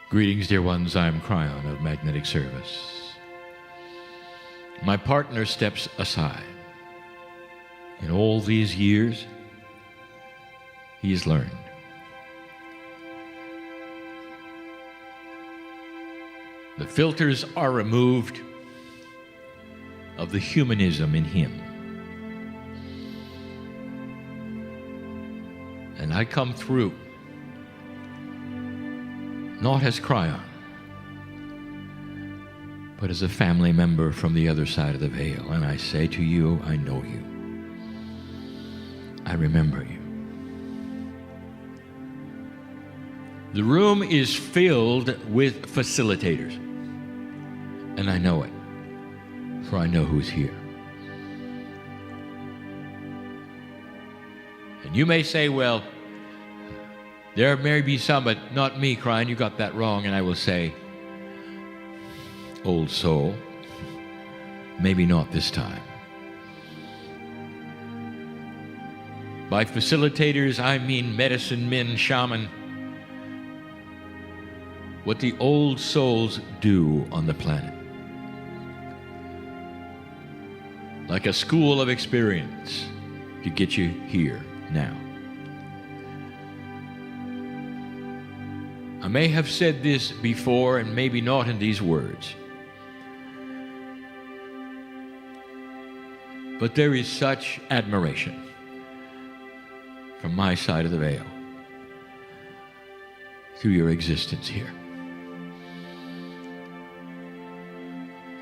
Greetings, dear ones. I'm Kryon of Magnetic Service. My partner steps aside. In all these years, he has learned. The filters are removed of the humanism in him. And I come through not as Kryon, but as a family member from the other side of the veil. And I say to you, I know you. I remember you. The room is filled with facilitators. And I know it, for I know who's here. And you may say, well, there may be some, but not me, Kryon. You got that wrong. And I will say, old soul, maybe not this time. By facilitators, I mean medicine men, shaman. What the old souls do on the planet. Like a school of experience to get you here now. I may have said this before and maybe not in these words. But there is such admiration from my side of the veil through your existence here.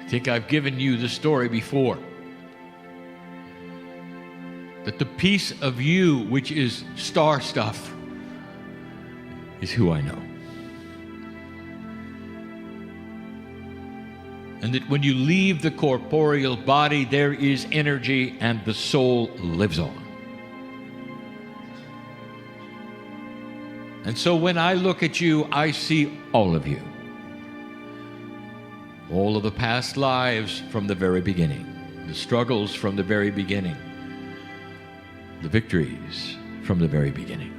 I think I've given you the story before. That the piece of you which is star stuff is who I know. And that when you leave the corporeal body, there is energy and the soul lives on. And so when I look at you, I see all of you. All of the past lives from the very beginning. The struggles from the very beginning. The victories from the very beginning.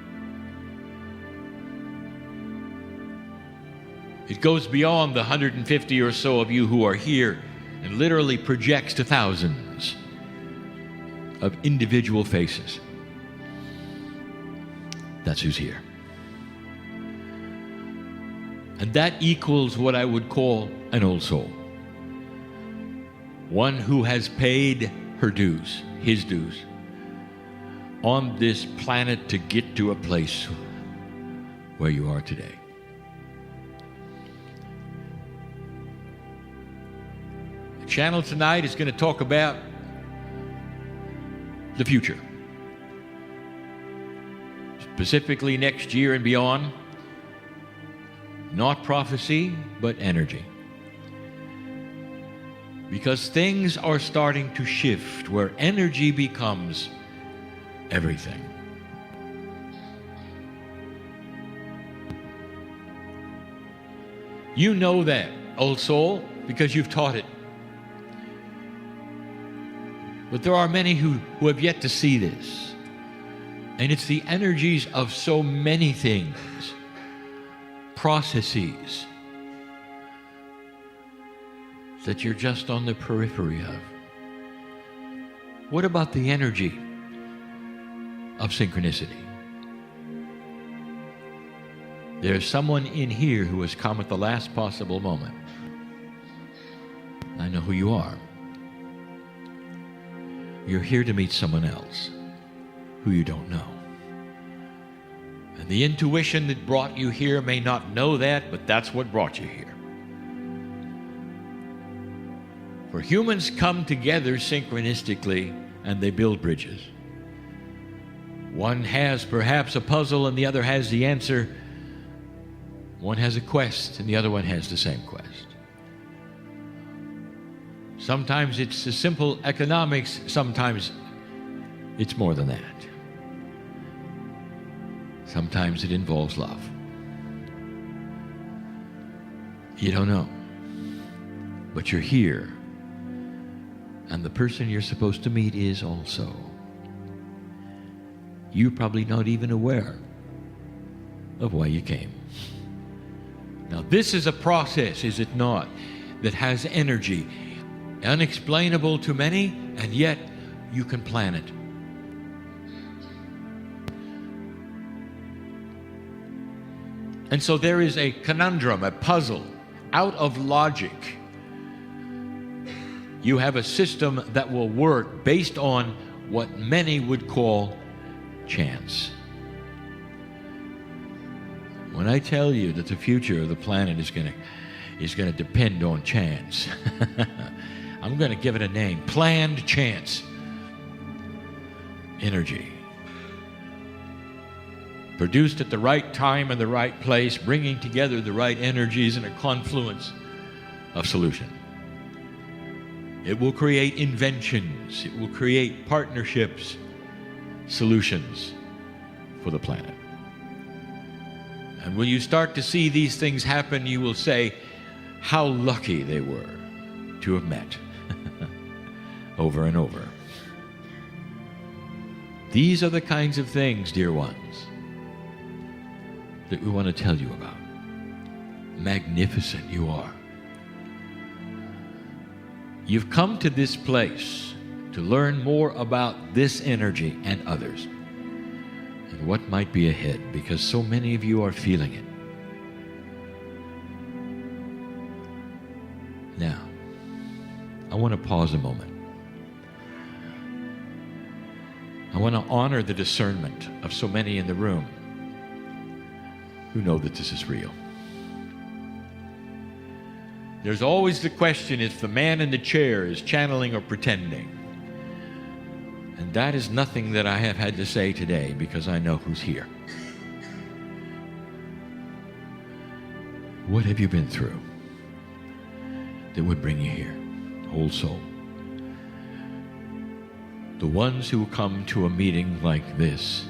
It goes beyond the 150 or so of you who are here and literally projects to thousands of individual faces. That's who's here. And that equals what I would call an old soul. One who has paid her dues, his dues, on this planet to get to a place where you are today. The channel tonight is going to talk about the future. Specifically next year and beyond. Not prophecy, but energy. Because things are starting to shift where energy becomes everything. You know that, old soul, because you've taught it. But there are many who have yet to see this. And it's the energies of so many things, processes, that you're just on the periphery of. What about the energy of synchronicity? There's someone in here who has come at the last possible moment. I know who you are. You're here to meet someone else who you don't know. And the intuition that brought you here may not know that, but that's what brought you here. For humans come together synchronistically and they build bridges. One has perhaps a puzzle and the other has the answer. One has a quest and the other one has the same quest. Sometimes it's a simple economics, sometimes it's more than that. Sometimes it involves love. You don't know, but you're here, and the person you're supposed to meet is also. You're probably not even aware of why you came. Now, this is a process, is it not, that has energy, unexplainable to many, and yet you can plan it. And so there is a conundrum, a puzzle, out of logic. You have a system that will work based on what many would call chance. When I tell you that the future of the planet is going to depend on chance, I'm going to give it a name: planned chance. Energy. Produced at the right time and the right place, bringing together the right energies in a confluence of solution. It will create inventions. It will create partnerships, solutions for the planet. And when you start to see these things happen, you will say how lucky they were to have met over and over. These are the kinds of things, dear ones, that we want to tell you about. Magnificent you are. You've come to this place to learn more about this energy and others, and what might be ahead, because so many of you are feeling it. Now, I want to pause a moment. I want to honor the discernment of so many in the room who know that this is real. There's always the question if the man in the chair is channeling or pretending. And that is nothing that I have had to say today, because I know who's here. What have you been through that would bring you here, whole soul? The ones who come to a meeting like this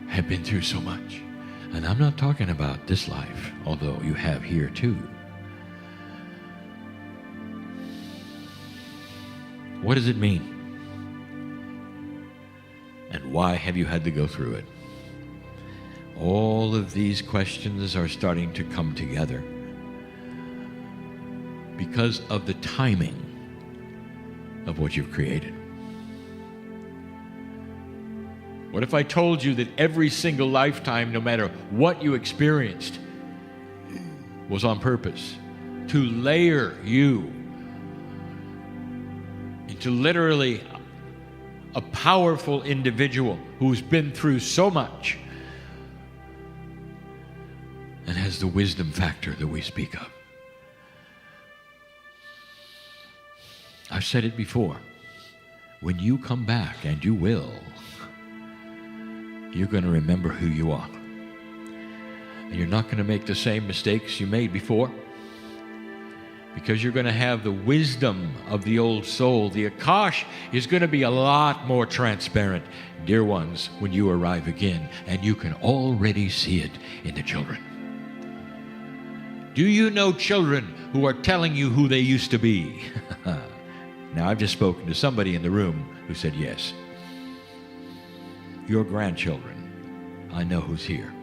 have been through so much. And I'm not talking about this life, although you have here too. What does it mean? And why have you had to go through it? All of these questions are starting to come together because of the timing of what you've created. What if I told you that every single lifetime, no matter what you experienced, was on purpose to layer you into literally a powerful individual who's been through so much and has the wisdom factor that we speak of? I've said it before. When you come back, and you will, you're going to remember who you are. And you're not going to make the same mistakes you made before, because you're going to have the wisdom of the old soul. The Akash is going to be a lot more transparent, dear ones, when you arrive again, and you can already see it in the children. Do you know children who are telling you who they used to be? Now, I've just spoken to somebody in the room who said yes. Your grandchildren, I know who's here.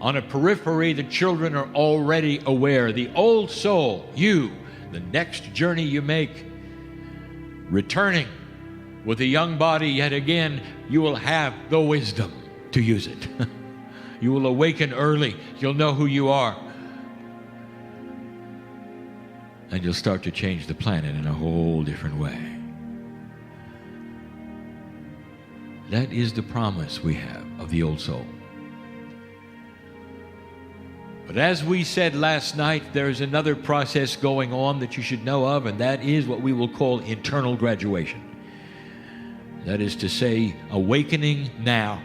On a periphery, the children are already aware. The old soul, you, the next journey you make, returning with a young body yet again, you will have the wisdom to use it. You will awaken early. You'll know who you are. And you'll start to change the planet in a whole different way. That is the promise we have of the old soul. But as we said last night, there is another process going on that you should know of, and that is what we will call internal graduation. That is to say, awakening now.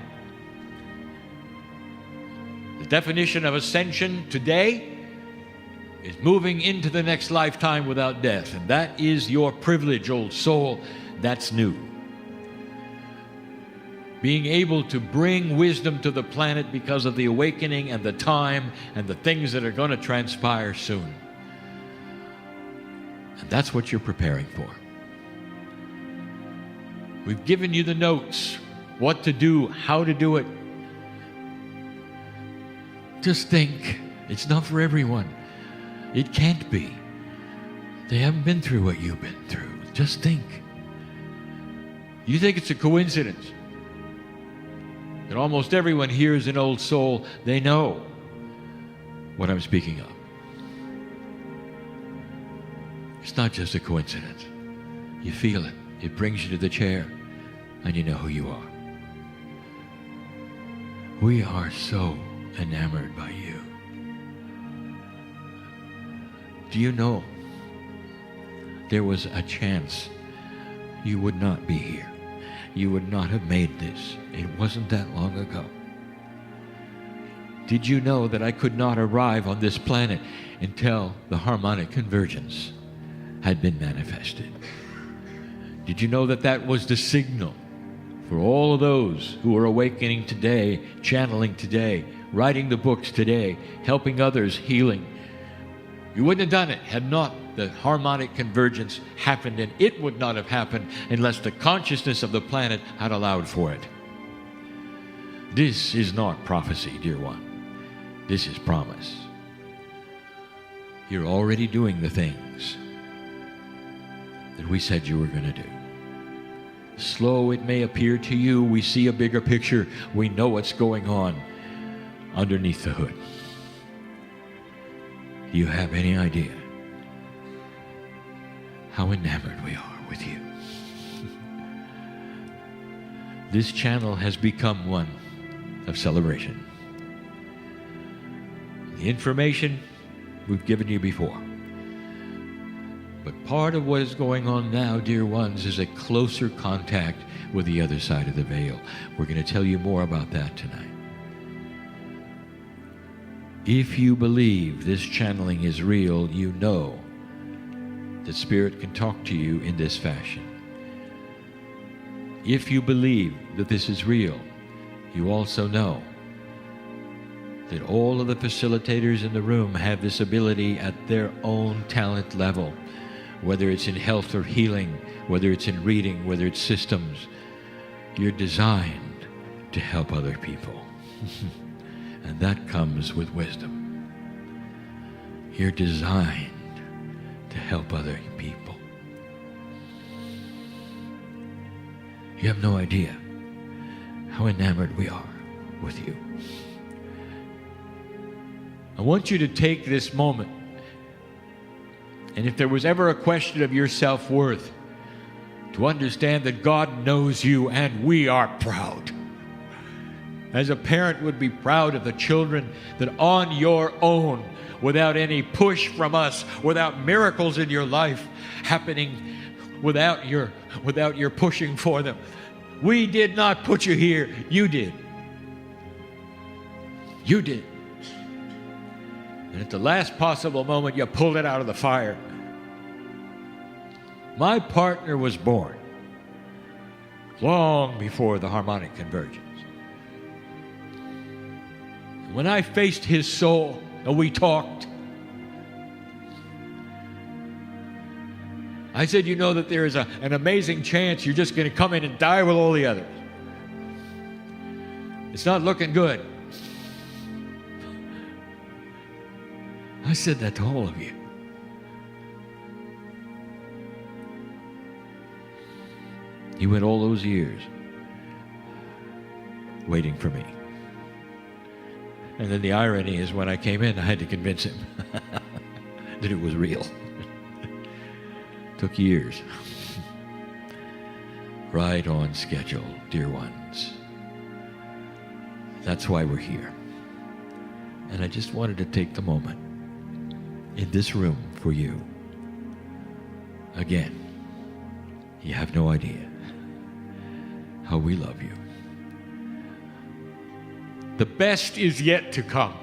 The definition of ascension today is moving into the next lifetime without death, and that is your privilege, old soul. That's new. Being able to bring wisdom to the planet because of the awakening and the time and the things that are going to transpire soon. And that's what you're preparing for. We've given you the notes, what to do, how to do it. Just think, it's not for everyone. It can't be. They haven't been through what you've been through. Just think. You think it's a coincidence that almost everyone here is an old soul. They know what I'm speaking of. It's not just a coincidence. You feel it. It brings you to the chair, and you know who you are. We are so enamored by you. Do you know there was a chance you would not be here? You would not have made this. It wasn't that long ago. Did you know that I could not arrive on this planet until the harmonic convergence had been manifested? Did you know that that was the signal for all of those who are awakening today, channeling today, writing the books today, helping others, healing? You wouldn't have done it had not the harmonic convergence happened, and it would not have happened unless the consciousness of the planet had allowed for it. This is not prophecy, dear one. This is promise. You're already doing the things that we said you were going to do. Slow it may appear to you, we see a bigger picture. We know what's going on underneath the hood. Do you have any idea how enamored we are with you? This channel has become one of celebration. The information we've given you before. But part of what is going on now, dear ones, is a closer contact with the other side of the veil. We're going to tell you more about that tonight. If you believe this channeling is real, you know that Spirit can talk to you in this fashion. If you believe that this is real, you also know that all of the facilitators in the room have this ability at their own talent level, whether it's in health or healing, whether it's in reading, whether it's systems. You're designed to help other people. And that comes with wisdom. You're designed to help other people. You have no idea how enamored we are with you. I want you to take this moment, and if there was ever a question of your self-worth, to understand that God knows you, and we are proud. As a parent would be proud of the children that on your own, without any push from us, without miracles in your life happening, without your pushing for them. We did not put you here. You did. You did. And at the last possible moment, you pulled it out of the fire. My partner was born long before the harmonic convergence. When I faced his soul and we talked, I said, you know that there is an amazing chance you're just going to come in and die with all the others. It's not looking good. I said that to all of you. He went all those years waiting for me. And then the irony is when I came in, I had to convince him that it was real. Took years. Right on schedule, dear ones. That's why we're here. And I just wanted to take the moment in this room for you. Again, you have no idea how we love you. The best is yet to come.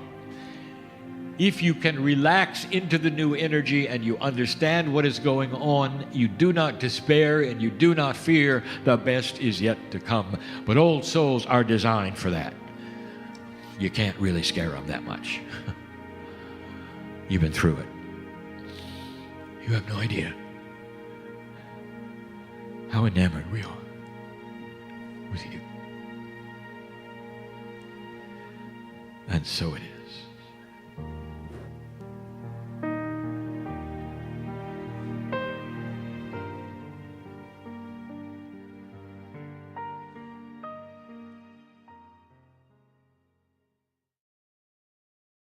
If you can relax into the new energy and you understand what is going on, you do not despair and you do not fear, the best is yet to come. But old souls are designed for that. You can't really scare them that much. You've been through it. You have no idea how enamored we are with you. And so it is.